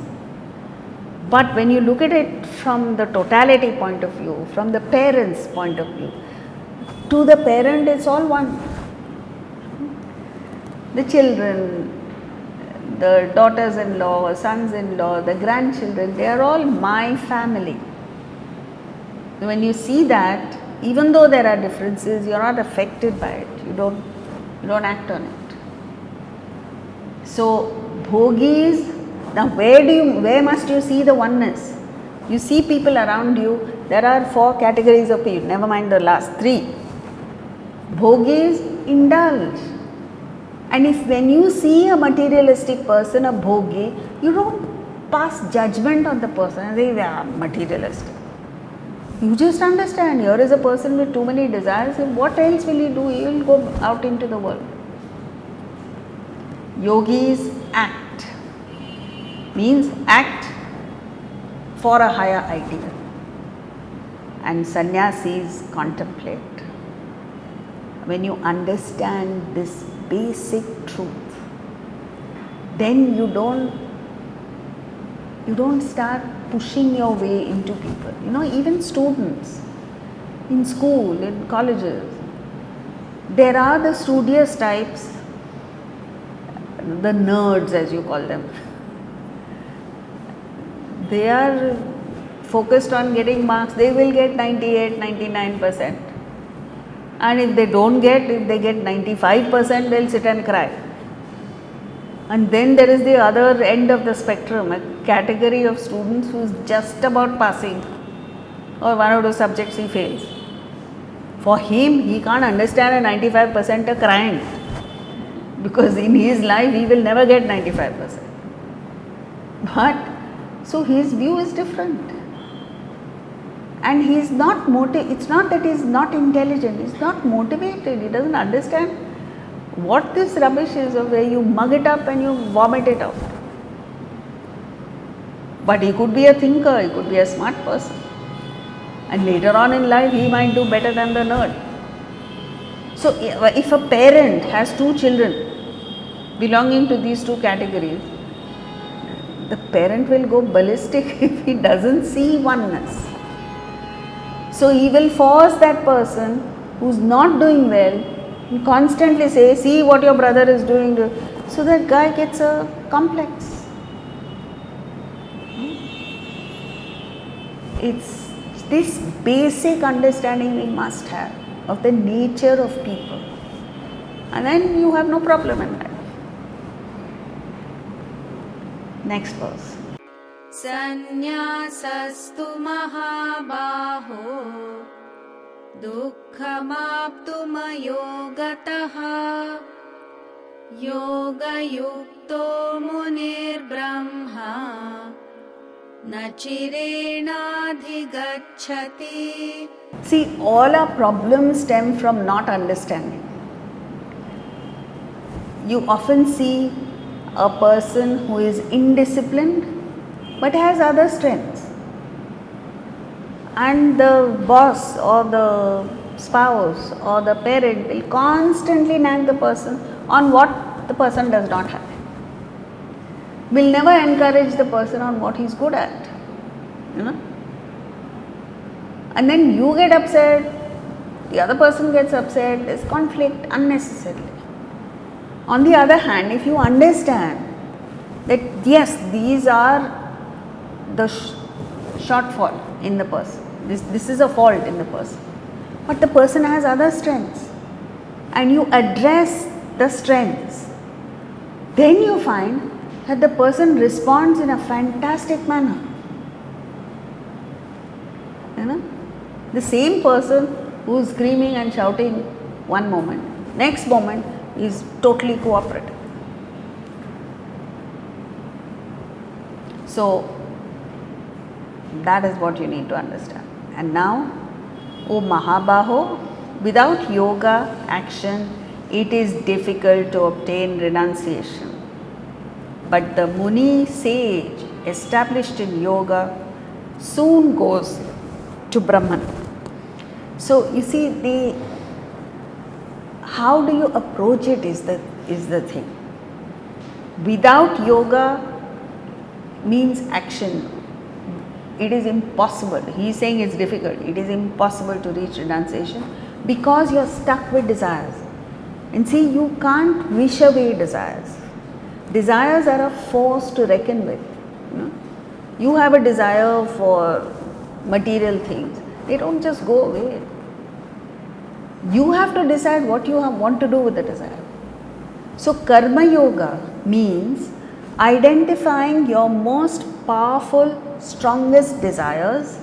S4: But when you look at it from the totality point of view, from the parent's point of view, to the parent it's all one. The children, the daughters-in-law, sons-in-law, the grandchildren, they are all my family. When you see that, even though there are differences, you are not affected by it. You don't act on it. So bhogis, now where must you see the oneness? You see people around you, there are 4 categories of people, never mind the last 3. Bhogis indulge. And if when you see a materialistic person, a bhogi, you don't pass judgment on the person and say they are materialistic. You just understand, here is a person with too many desires, and what else will he do? He will go out into the world. Yogis act, means act for a higher ideal. And sannyasis contemplate. When you understand this basic truth, then you don't start pushing your way into people. Even students in school, in colleges, there are the studious types, the nerds as you call them. They are focused on getting marks. They will get 98, 99%. And if they get 95%, they'll sit and cry. And then there is the other end of the spectrum, a category of students who is just about passing, or 1 or 2 subjects he fails. For him, he can't understand a 95% crying, because in his life he will never get 95%. But, so his view is different. And he is not it's not that he is not intelligent, he is not motivated, he doesn't understand what this rubbish is of where you mug it up and you vomit it out. But he could be a thinker, he could be a smart person. And later on in life, he might do better than the nerd. So, if a parent has 2 children belonging to these 2 categories, the parent will go ballistic if he doesn't see oneness. So he will force that person who's not doing well and constantly say, see what your brother is doing. So that guy gets a complex. It's this basic understanding we must have of the nature of people. And then you have no problem in life. Next verse.
S5: Sannyāsastu mahābāho dukkhamāptumayogataha yogayukto munirbrahma nachirena-adhigacchati.
S4: See, all our problems stem from not understanding. You often see a person who is indisciplined but has other strengths, and the boss or the spouse or the parent will constantly nag the person on what the person does not have. Will never encourage the person on what he is good at, and then you get upset, the other person gets upset, there is conflict unnecessarily. On the other hand, if you understand that yes, these are the shortfall in the person, this is a fault in the person, but the person has other strengths, and you address the strengths, then you find that the person responds in a fantastic manner. The same person who is screaming and shouting one moment, next moment is totally cooperative. So that is what you need to understand. And now, O Mahabaho, without yoga action, it is difficult to obtain renunciation. But the Muni sage established in yoga soon goes to Brahman. So you see, how do you approach it is the thing. Without yoga means action. It is impossible. He is saying it's difficult. It is impossible to reach renunciation because you are stuck with desires. And see, you can't wish away desires. Desires are a force to reckon with. You have a desire for material things. They don't just go away. You have to decide what you want to do with the desire. So Karma Yoga means identifying your most powerful, strongest desires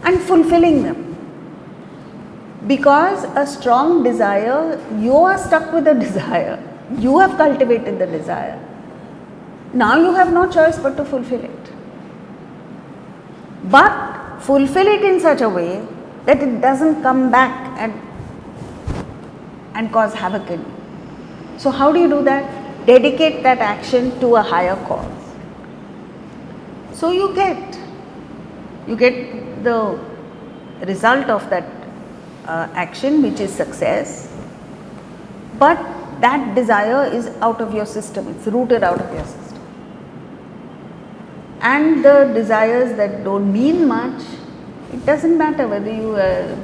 S4: and fulfilling them. Because a strong desire, you are stuck with the desire. You have cultivated the desire. Now you have no choice but to fulfill it. But fulfill it in such a way that it doesn't come back and cause havoc in you. So how do you do that? Dedicate that action to a higher cause. So you get the result of that action, which is success, but that desire is out of your system, it's rooted out of your system. And the desires that don't mean much, it doesn't matter whether you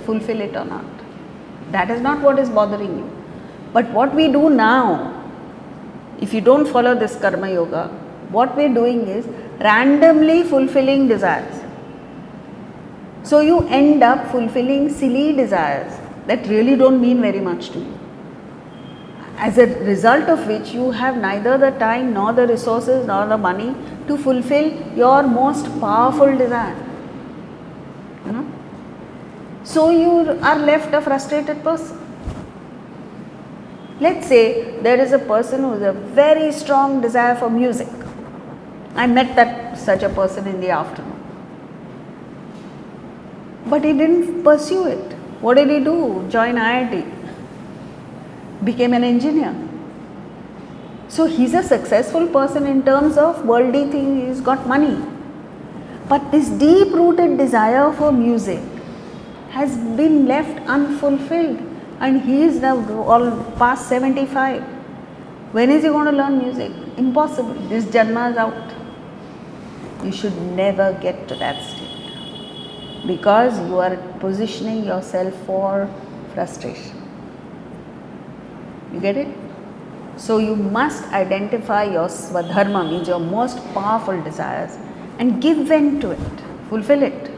S4: fulfill it or not. That is not what is bothering you. But what we do now, if you don't follow this Karma Yoga, what we are doing is randomly fulfilling desires. So you end up fulfilling silly desires that really don't mean very much to you. As a result of which you have neither the time nor the resources nor the money to fulfill your most powerful desire. So you are left a frustrated person. Let's say there is a person who has a very strong desire for music. I met such a person in the afternoon. But he didn't pursue it. What did he do? Join IIT. Became an engineer. So he's a successful person in terms of worldly thing, he's got money. But this deep rooted desire for music has been left unfulfilled, and he is now all past 75. When is he going to learn music? Impossible. This Janma is out. You should never get to that state. because you are positioning yourself for frustration. You get it? So you must identify your swadharma, means your most powerful desires, and give vent to it, fulfill it.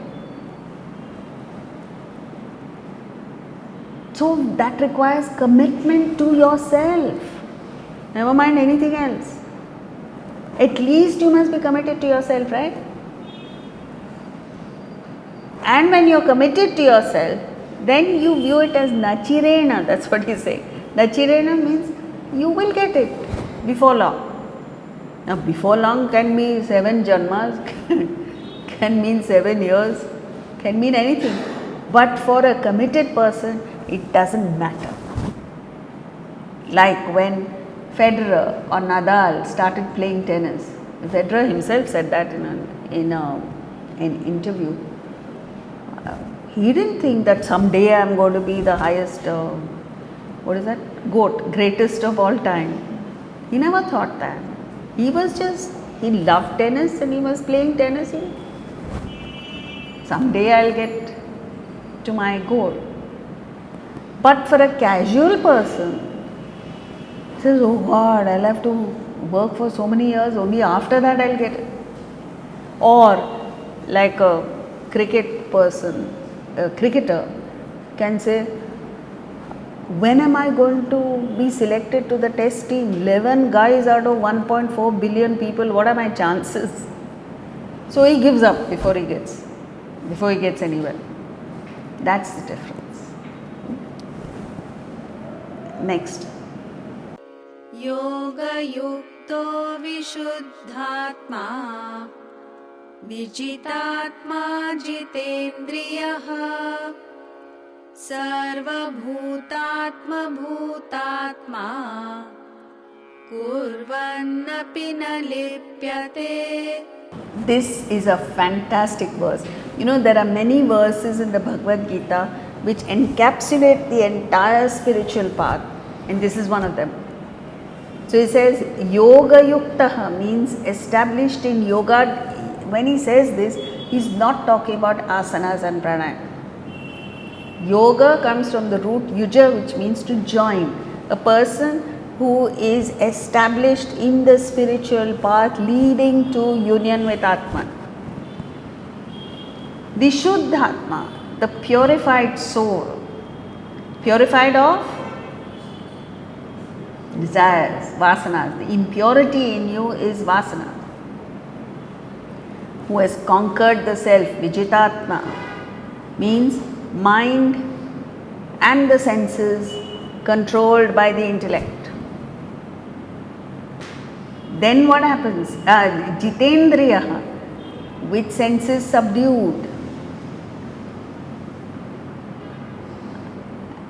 S4: So that requires commitment to yourself, never mind anything else. At least you must be committed to yourself, right? And when you're committed to yourself, then you view it as nachirena, that's what he's saying. Nachirena means you will get it before long. Now before long can be 7 janmas, can mean 7 years, can mean anything. But for a committed person, it doesn't matter. Like when Federer or Nadal started playing tennis, Federer himself said that in an interview. He didn't think that someday I am going to be the highest, GOAT, greatest of all time. He never thought that. He loved tennis and he was playing tennis. Someday I'll get to my goal. But for a casual person, he says, oh God, I'll have to work for so many years, only after that I'll get it. Or like a cricket person, a cricketer can say, when am I going to be selected to the test team? 11 guys out of 1.4 billion people, what are my chances? So he gives up before he gets anywhere. That's the difference. Next.
S5: Yoga yukto vishuddhatma vijitatma jitendriyaha sarvabhutatma bhutatma kurvannapi na lipyate.
S4: This is a fantastic verse. There are many verses in the Bhagavad Gita which encapsulate the entire spiritual path, and this is one of them. So he says, Yoga Yuktaha means established in yoga. When he says this, he's not talking about asanas and pranayama. Yoga comes from the root yuja, which means to join. A person who is established in the spiritual path leading to union with Atman. Vishuddhatma, the purified soul, purified of desires, vasanas. The impurity in you is vasana. Who has conquered the self, Vijitatma, means mind and the senses controlled by the intellect. Then what happens? Jitendriya, with senses subdued.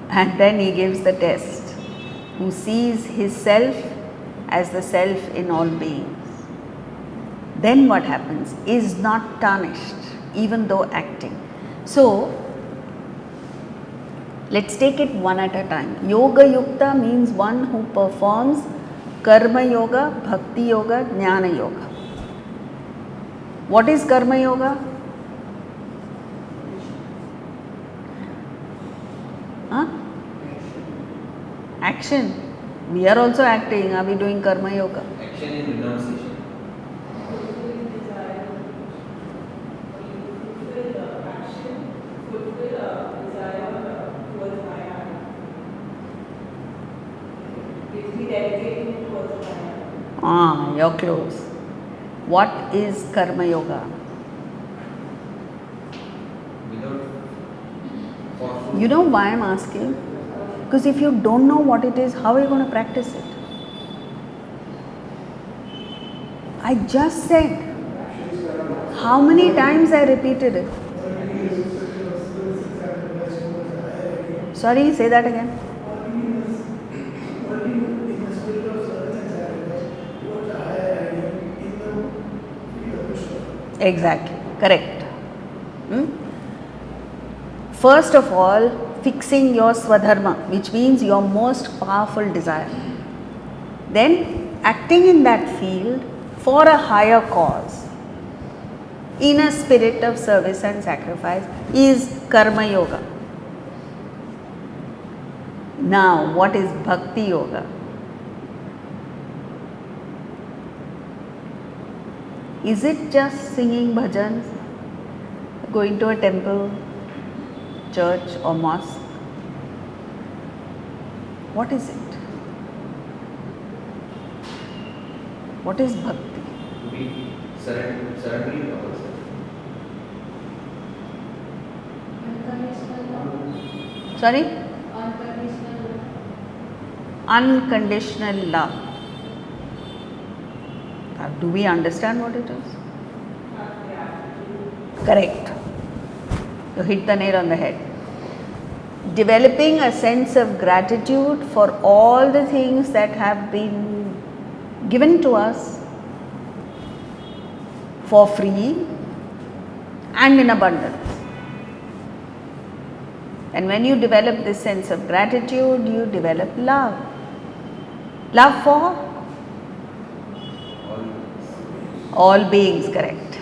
S4: And then he gives the test, who sees his self as the self in all beings. Then what happens? Is not tarnished, even though acting. So, let's take it one at a time. Yoga Yukta means one who performs Karma Yoga, Bhakti Yoga, Jnana Yoga. What is Karma Yoga? Action. We are also acting. Are we doing Karma Yoga?
S3: Action is renunciation.
S4: You're close. What is Karma Yoga?
S3: Without
S4: You know why I'm asking? Because if you don't know what it is, how are you going to practice it? I just said, how many times I repeated it? Sorry, say that again. Exactly, correct. First of all, fixing your swadharma, which means your most powerful desire. Then acting in that field for a higher cause. in a spirit of service and sacrifice is Karma Yoga. Now, what is Bhakti Yoga? Is it just singing bhajans, going to a temple, church or mosque? What is it? What is Bhakti?
S3: To be surrendering ourselves.
S4: Sorry? Unconditional love. Do we understand what it is? Correct. You hit the nail on the head. Developing a sense of gratitude for all the things that have been given to us for free and in abundance. And when you develop this sense of gratitude, you develop love. Love for all beings, correct.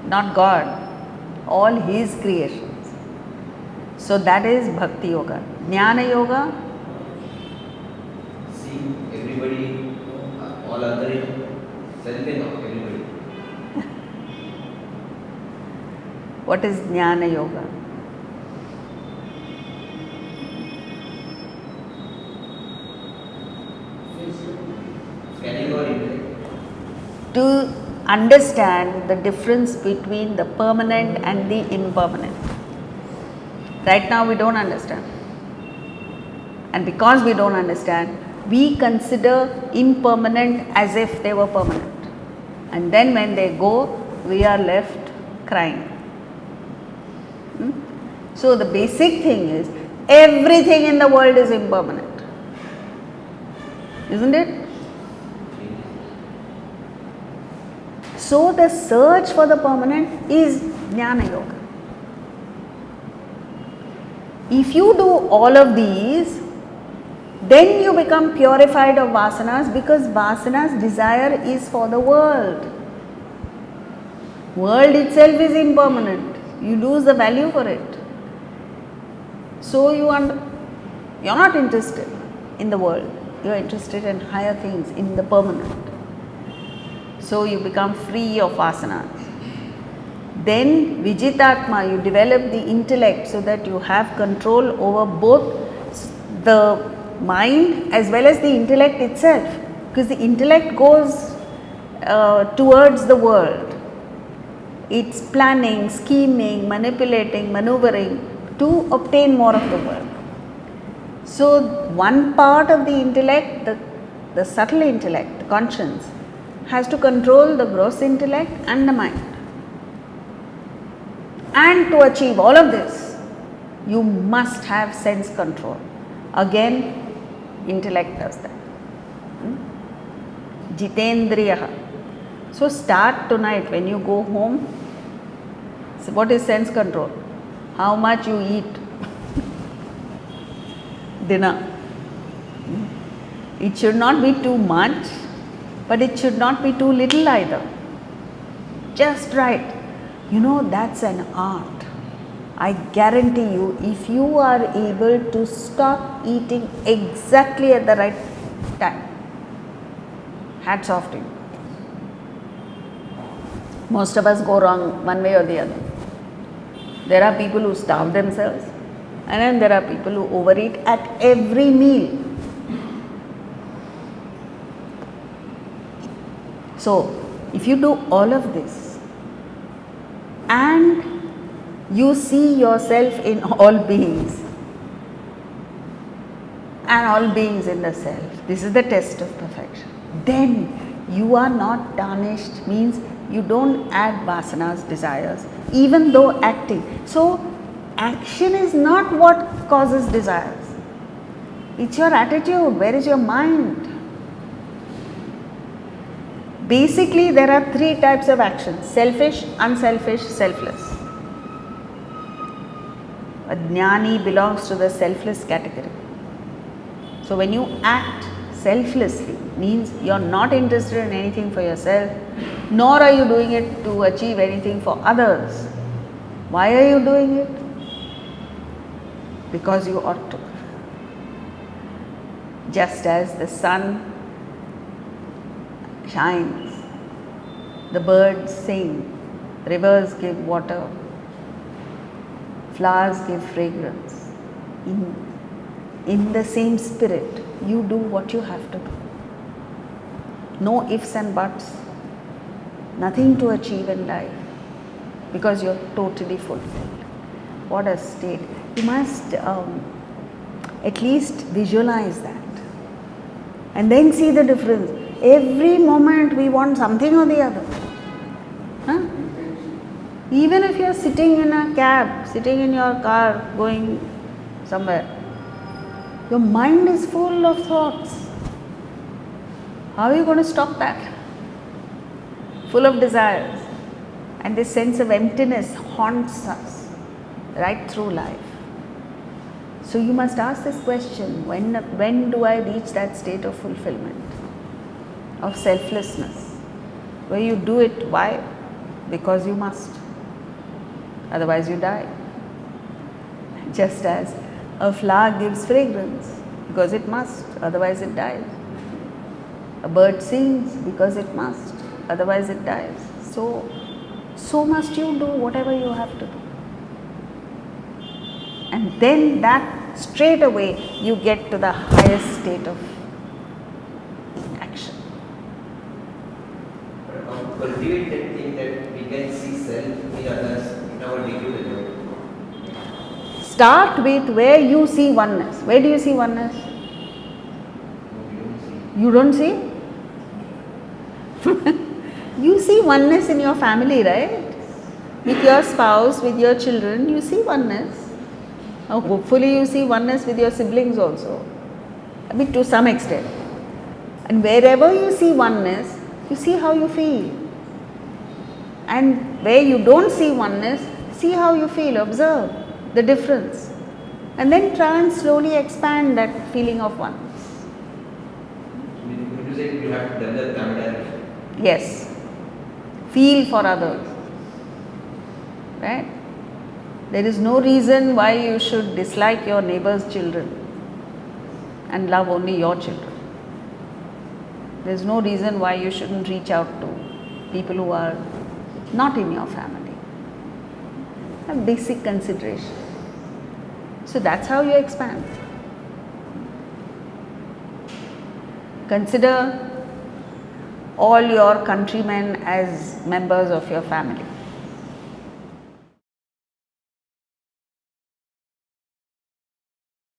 S4: Not God, all His creations. So that is Bhakti Yoga. Jnana Yoga,
S3: Seeing everybody, all other self-in of everybody.
S4: what is Jnana Yoga?
S3: Scanning our intellect.
S4: To understand the difference between the permanent and the impermanent. Right now we don't understand. And because we don't understand, we consider impermanent as if they were permanent. And then when they go, we are left crying. So the basic thing is, everything in the world is impermanent. Isn't it? So the search for the permanent is Jnana Yoga. If you do all of these, then you become purified of vasanas, because vasanas desire is for the world. World itself is impermanent. You lose the value for it. So you're not interested in the world. You are interested in higher things, in the permanent. So you become free of vasanas. Then Vijitatma, you develop the intellect so that you have control over both the mind as well as the intellect itself, because the intellect goes towards the world. It's planning, scheming, manipulating, maneuvering to obtain more of the world. So one part of the intellect, the subtle intellect, the conscience, has to control the gross intellect and the mind. And to achieve all of this, you must have sense control. Again, intellect does that. Jitendriyaha. So start tonight when you go home. So what is sense control? How much you eat dinner. It should not be too much, but it should not be too little either. Just right. You know, that's an art. I guarantee you, if you are able to stop eating exactly at the right time, hats off to you. Most of us go wrong one way or the other. There are people who starve themselves, and then there are people who overeat at every meal. So, if you do all of this and you see yourself in all beings and all beings in the self, this is the test of perfection. Then you are not tarnished, means you don't add vasanas, desires, even though acting. So, action is not what causes desires. It's your attitude. Where is your mind? Basically, there are three types of actions: selfish, unselfish, selfless. A jnani belongs to the selfless category. So, when you act selflessly, means you are not interested in anything for yourself,
S2: nor are you doing it to achieve anything for others. Why are you doing it? Because you ought to. Just as the sun shines, the birds sing, rivers give water, flowers give fragrance. In the same spirit, you do what you have to do. No ifs and buts, nothing to achieve in life, because you're totally fulfilled. What a state. You must at least visualize that and then see the difference. Every moment we want something or the other. Huh? Even if you're sitting in a cab, sitting in your car, going somewhere, your mind is full of thoughts. How are you going to stop that? Full of desires. And this sense of emptiness haunts us right through life. So you must ask this question, when do I reach that state of fulfillment, of selflessness, where you do it, why? Because you must, otherwise you die. Just as a flower gives fragrance because it must, otherwise it dies. A bird sings because it must, otherwise it dies. So must you do whatever you have to do. And then that straight away you get to the highest state of action.
S3: How to cultivate that thing that we can see self in others in our day-to-day life?
S2: Start with where you see oneness. Where do you see oneness? You don't see? You see oneness in your family, right? With your spouse, with your children, you see oneness. Hopefully you see oneness with your siblings also, I mean to some extent. And wherever you see oneness, you see how you feel. And where you don't see oneness, see how you feel, observe the difference. And then try and slowly expand that feeling of oneness.
S3: Would you say you have to develop camaraderie?
S2: Yes. Feel for others. Right? There is no reason why you should dislike your neighbor's children and love only your children. There is no reason why you shouldn't reach out to people who are not in your family. A basic consideration. So that's how you expand. Consider all your countrymen as members of your family.